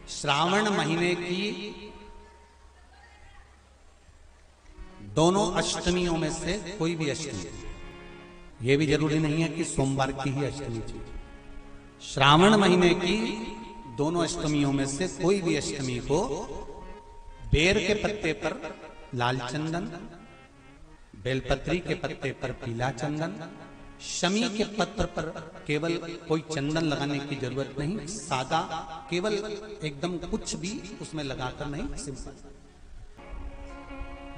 श्रावण महीने की दोनों अष्टमियों में से कोई भी अष्टमी, यह भी जरूरी नहीं है कि सोमवार की ही अष्टमी चाहिए। श्रावण महीने की दोनों अष्टमियों में से कोई भी अष्टमी को बेर के पत्ते पर लाल चंदन, बेलपत्री के पत्ते पर पीला चंदन, शमी के पत्र पर केवल कोई चंदन लगाने की जरूरत नहीं, सादा केवल एकदम कुछ भी उसमें लगाकर नहीं, सिंपल।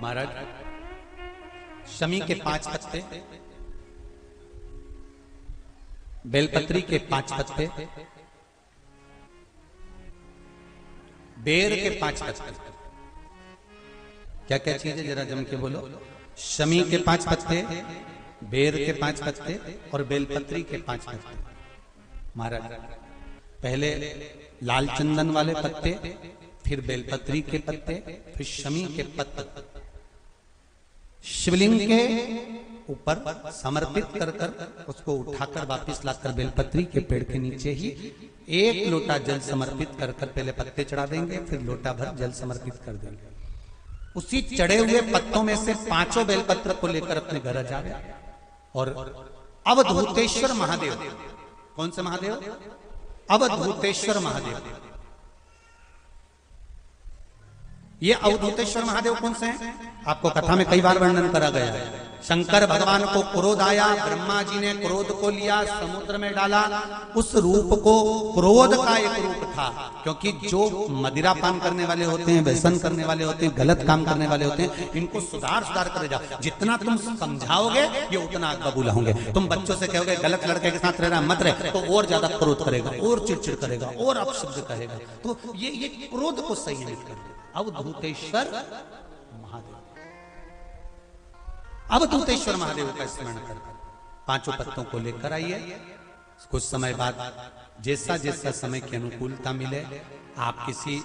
महाराज शमी के 5 पत्ते, बेलपत्री के 5 पत्ते, बेर के 5 पत्ते, क्या क्या चीज है जरा जम के बोलो। शमी के 5 पत्ते, बेर के 5 पत्ते और बेलपत्री के 5 पत्ते। महाराज पहले लाल चंदन वाले पत्ते, फिर बेलपत्री के पत्ते, फिर शमी के पत्ते शिवलिंग के ऊपर समर्पित कर कर उसको उठाकर वापस लाकर बेलपत्री के पेड़ के नीचे ही 1 लोटा जल समर्पित कर कर पहले पत्ते चढ़ा देंगे, फिर लोटा भर जल समर्पित कर देंगे। उसी चढ़े हुए पत्तों में से 5 बेलपत्र को लेकर अपने घर आ जाए और अवधूतेश्वर महादेव, कौन से महादेव? अवधूतेश्वर महादेव। ये अवधूतेश्वर महादेव कौन से हैं? आपको कथा में कई बार वर्णन करा गया है। शंकर भगवान को क्रोध आया, ब्रह्मा जी ने क्रोध को लिया, समुद्र में डाला। उस रूप को क्रोध का एक रूप था, क्योंकि जो मदिरा पान करने वाले होते हैं, व्यसन करने वाले होते हैं, गलत काम करने वाले होते हैं, इनको सुधार करे जाओ। जितना तुम समझाओगे ये उतना बबूला होंगे। तुम बच्चों से कहोगे गलत लड़के के साथ रहना मत रहे, तो और ज्यादा क्रोध करेगा, और चिड़चिड़ करेगा, और अपशब्द कहेगा। तो ये क्रोध को संयमित कर दे। अवधूतेश्वर महादेव, अवधूतेश्वर महादेव का स्मरण कर 5 पत्तों को लेकर आइए। कुछ समय बाद जैसा जैसा समय की अनुकूलता मिले, आप किसी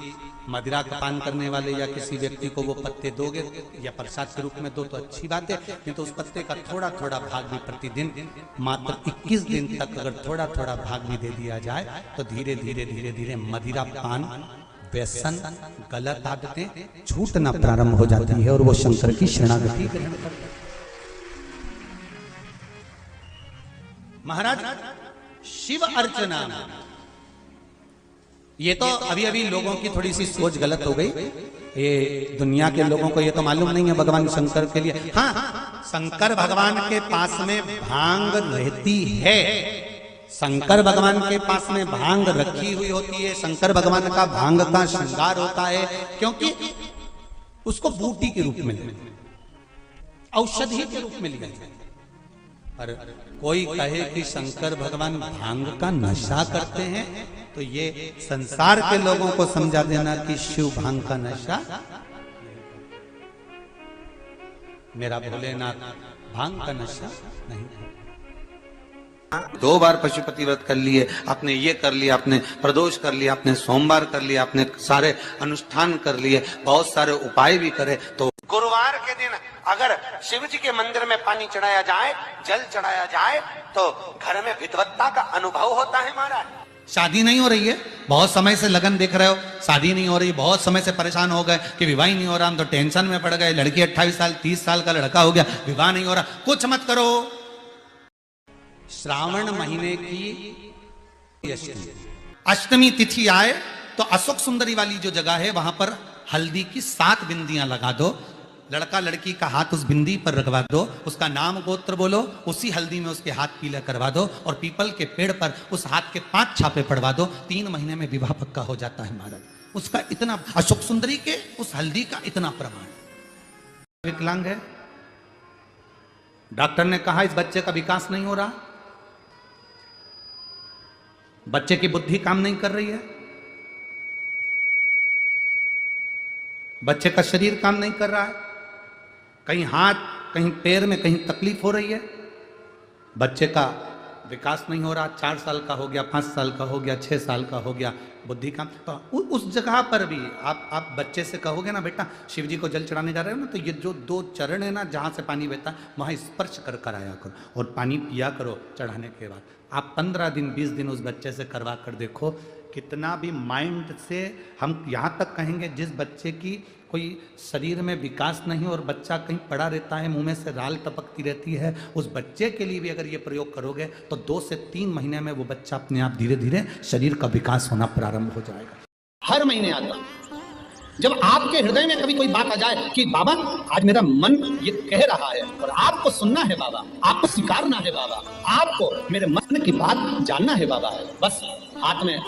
मदिरा का पान करने वाले या किसी व्यक्ति को वो पत्ते दोगे या प्रसाद के रूप में दो तो अच्छी बात है, नहीं तो उस पत्ते का थोड़ा थोड़ा भाग भी प्रतिदिन मात्र 21 दिन तक अगर थोड़ा थोड़ा भाग भी दे दिया जाए तो धीरे धीरे धीरे धीरे मदिरा पान, व्यसन, गलत आदतें छूटना प्रारंभ हो जाती है और वो शंकर की शरणागति ग्रहण करते हैं। महाराज शिव अर्चना, ये तो अभी अभी लोगों की थोड़ी सी सोच गलत हो गई। ये दुनिया के लोगों को ये तो मालूम नहीं है भगवान शंकर के लिए। हाँ, शंकर भगवान के पास में भांग रहती है, शंकर भगवान के पास में भांग रखी हुई होती है। शंकर भगवान का भांग का श्रृंगार होता है, क्योंकि उसको बूटी के रूप में, औषधि के रूप में लिया जाए। और कोई कहे कि शंकर भगवान भांग का नशा करते हैं, तो ये संसार के लोगों को समझा देना कि शिव भांग का नशा, मेरा भोलेनाथ भांग का नशा नहीं। 2 बार पशुपति व्रत कर लिए, आपने ये कर लिया, आपने प्रदोष कर लिया, आपने सोमवार कर लिया, आपने सारे अनुष्ठान कर लिए, बहुत सारे उपाय भी करे, तो गुरुवार के दिन अगर शिव जी के मंदिर में पानी चढ़ाया जाए, जल चढ़ाया जाए, तो घर में विद्वत्ता का अनुभव होता है। महाराज शादी नहीं हो रही है, बहुत समय से लगन देख रहे हो, शादी नहीं हो रही, बहुत समय से परेशान हो गए कि विवाह ही नहीं हो रहा, हम तो टेंशन में पड़ गए। लड़की 28 साल 30 साल का लड़का हो गया, विवाह नहीं हो रहा, कुछ मत करो। श्रावण महीने की अष्टमी तिथि आए तो अशोक सुंदरी वाली जो जगह है वहां पर हल्दी की 7 बिंदियां लगा दो, लड़का लड़की का हाथ उस बिंदी पर रखवा दो, उसका नाम गोत्र बोलो, उसी हल्दी में उसके हाथ पीला करवा दो और पीपल के पेड़ पर उस हाथ के 5 छापे पड़वा दो। 3 महीने में विवाह पक्का हो जाता है। महाराज उसका इतना, अशोक सुंदरी के उस हल्दी का इतना प्रमाण। विकलांग है, डॉक्टर ने कहा इस बच्चे का विकास नहीं हो रहा, बच्चे की बुद्धि काम नहीं कर रही है, बच्चे का शरीर काम नहीं कर रहा है, कहीं हाथ कहीं पैर में कहीं तकलीफ हो रही है, बच्चे का विकास नहीं हो रहा। 4 साल का हो गया, 5 साल का हो गया, 6 साल का हो गया, बुद्धि काम। तो उस जगह पर भी आप बच्चे से कहोगे ना बेटा शिव जी को जल चढ़ाने जा रहे हो ना, तो ये जो 2 चरण है ना जहां से पानी बहता वहां स्पर्श कर आया करो और पानी पिया करो चढ़ाने के बाद। आप 15 दिन 20 दिन उस बच्चे से करवा कर देखो, कितना भी माइंड से हम यहाँ तक कहेंगे, जिस बच्चे की कोई शरीर में विकास नहीं और बच्चा कहीं पड़ा रहता है, मुंह में से राल टपकती रहती है, उस बच्चे के लिए भी अगर ये प्रयोग करोगे तो 2 से 3 महीने में वो बच्चा अपने आप धीरे धीरे शरीर का विकास होना प्रारंभ हो जाएगा। हर महीने आता हूं। जब आपके हृदय में कभी कोई बात आ जाए कि बाबा आज मेरा मन ये कह रहा है और आपको सुनना है बाबा, आपको स्वीकारना है बाबा, आपको मेरे मन की बात जानना है बाबा, बस हाथ में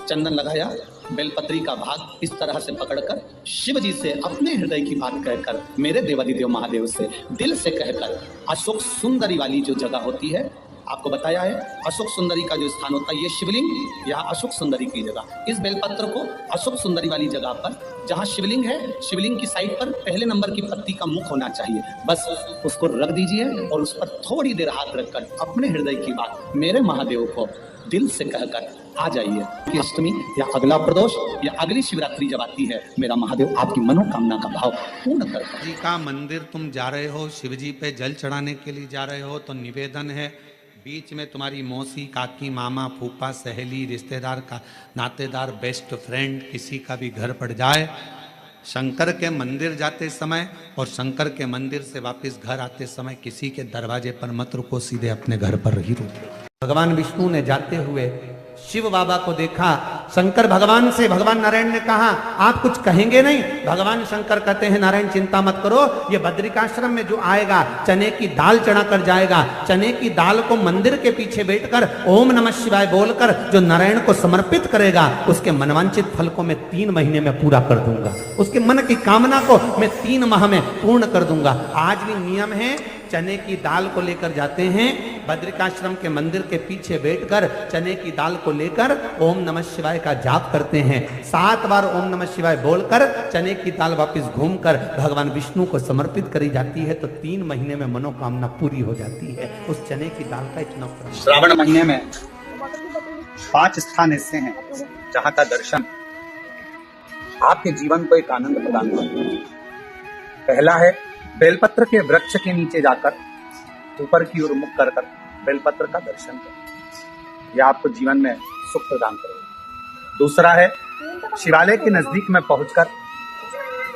चंदन लगाया, बेलपत्री का भाग इस तरह से पकड़कर शिव जी से अपने हृदय की बात कहकर, मेरे देवादिदेव महादेव से दिल से कहकर, अशोक सुंदरी वाली जो जगह होती है, आपको बताया है अशोक सुंदरी का जो स्थान होता है, ये शिवलिंग या अशोक सुंदरी की जगह, इस बेलपत्र को अशोक सुंदरी वाली जगह पर जहाँ शिवलिंग है, शिवलिंग की साइड पर पहले नंबर की पत्ती का मुख होना चाहिए, बस उसको रख दीजिए और उस पर थोड़ी देर हाथ रखकर अपने हृदय की बात मेरे महादेव को दिल से कहकर आ जाइए कि अष्टमी या अगला प्रदोष या अगली शिवरात्रि जब आती है, मेरा महादेव आपकी मनोकामना का भाव पूर्ण करता है। जी का मंदिर तुम जा रहे हो, शिव जी पे जल चढ़ाने के लिए जा रहे हो, तो निवेदन है बीच में तुम्हारी मौसी, काकी, मामा, फूफा, सहेली, रिश्तेदार का नातेदार, बेस्ट फ्रेंड किसी का भी घर पड़ जाए, शंकर के मंदिर जाते समय और शंकर के मंदिर से वापस घर आते समय किसी के दरवाजे पर मत रुको, सीधे अपने घर पर ही रुको। भगवान विष्णु ने जाते हुए शिव बाबा को देखा, शंकर भगवान से, भगवान नारायण ने कहा आप कुछ कहेंगे नहीं? भगवान शंकर कहते हैं नारायण चिंता मत करो, ये बद्रिकाश्रम में जो आएगा चने की दाल चढ़ा कर जाएगा, चने की दाल को मंदिर के पीछे बैठकर ओम नमः शिवाय बोलकर जो नारायण को समर्पित करेगा, उसके मनवांचित फल को मैं 3 महीने में पूरा कर दूंगा, उसके मन की कामना को मैं 3 माह में पूर्ण कर दूंगा। आज भी नियम है, चने की दाल को लेकर जाते हैं, बद्रिकाश्रम के मंदिर के पीछे बैठकर चने की दाल को लेकर ओम नमः शिवाय का जाप करते हैं, 7 बार ओम नमः शिवाय बोलकर चने की दाल वापस घूमकर भगवान विष्णु को समर्पित करी जाती है, तो 3 महीने में मनोकामना पूरी हो जाती है। उस चने की दाल का इतना श्रावण महीने में 5 स्थान ऐसे हैं जहाँ का दर्शन आपके जीवन को एक आनंद प्रदान करता है। पहला है बेलपत्र के वृक्ष के नीचे जाकर ऊपर की ओर मुख कर बेलपत्र का दर्शन करें, यह आपको जीवन में सुख प्रदान करेगा। दूसरा है शिवालय के नजदीक में पहुंचकर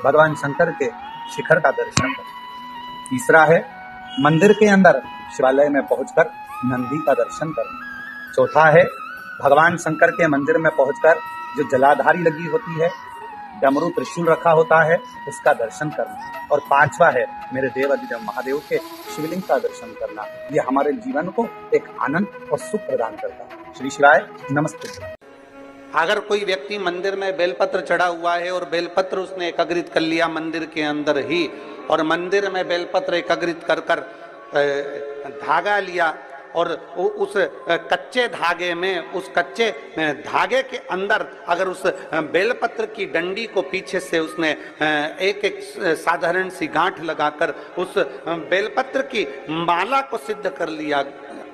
भगवान शंकर के शिखर का दर्शन करें। तीसरा है मंदिर के अंदर शिवालय में पहुंचकर नंदी का दर्शन करें। चौथा है भगवान शंकर के मंदिर में पहुंचकर जो जलाधारी लगी होती है, डमरू त्रिशूल रखा होता है, उसका दर्शन करना। और 5वां है मेरे देवादिदेव महादेव के शिवलिंग का दर्शन करना। ये हमारे जीवन को एक आनंद और सुख प्रदान करता है। श्री शिवाय नमस्ते। अगर कोई व्यक्ति मंदिर में बेलपत्र चढ़ा हुआ है और बेलपत्र उसने एकत्रित कर लिया मंदिर के अंदर ही, और मंदिर में बेलपत्र एकत्रित कर कर धागा लिया और उस कच्चे धागे में, उस कच्चे धागे के अंदर अगर उस बेलपत्र की डंडी को पीछे से उसने एक एक साधारण सी गांठ लगाकर उस बेलपत्र की माला को सिद्ध कर लिया,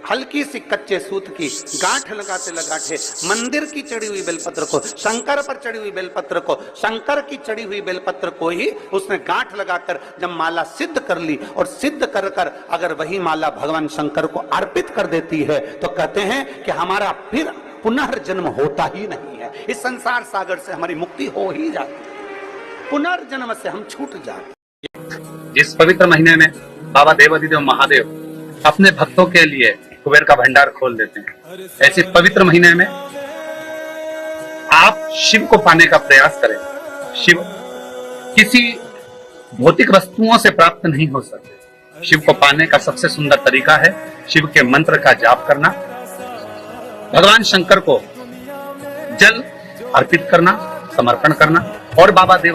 हल्की सी कच्चे सूत की गांठ लगाते लगाते मंदिर की चढ़ी हुई बेलपत्र को, शंकर पर चढ़ी हुई बेलपत्र को, शंकर की चढ़ी हुई बेलपत्र को ही उसने गांठ लगाकर जब माला सिद्ध कर ली और सिद्ध कर कर अगर वही माला भगवान शंकर को अर्पित कर देती है, तो कहते हैं कि हमारा फिर पुनर्जन्म होता ही नहीं है, इस संसार सागर से हमारी मुक्ति हो ही जाती है, पुनर्जन्म से हम छूट जाते। इस पवित्र महीने में बाबा देवादिदेव महादेव अपने भक्तों के लिए कुबेर का भंडार खोल देते हैं। ऐसे पवित्र महीने में आप शिव को पाने का प्रयास करें। शिव किसी भौतिक वस्तुओं से प्राप्त नहीं हो सकते। शिव को पाने का सबसे सुंदर तरीका है शिव के मंत्र का जाप करना, भगवान शंकर को जल अर्पित करना, समर्पण करना और बाबा देव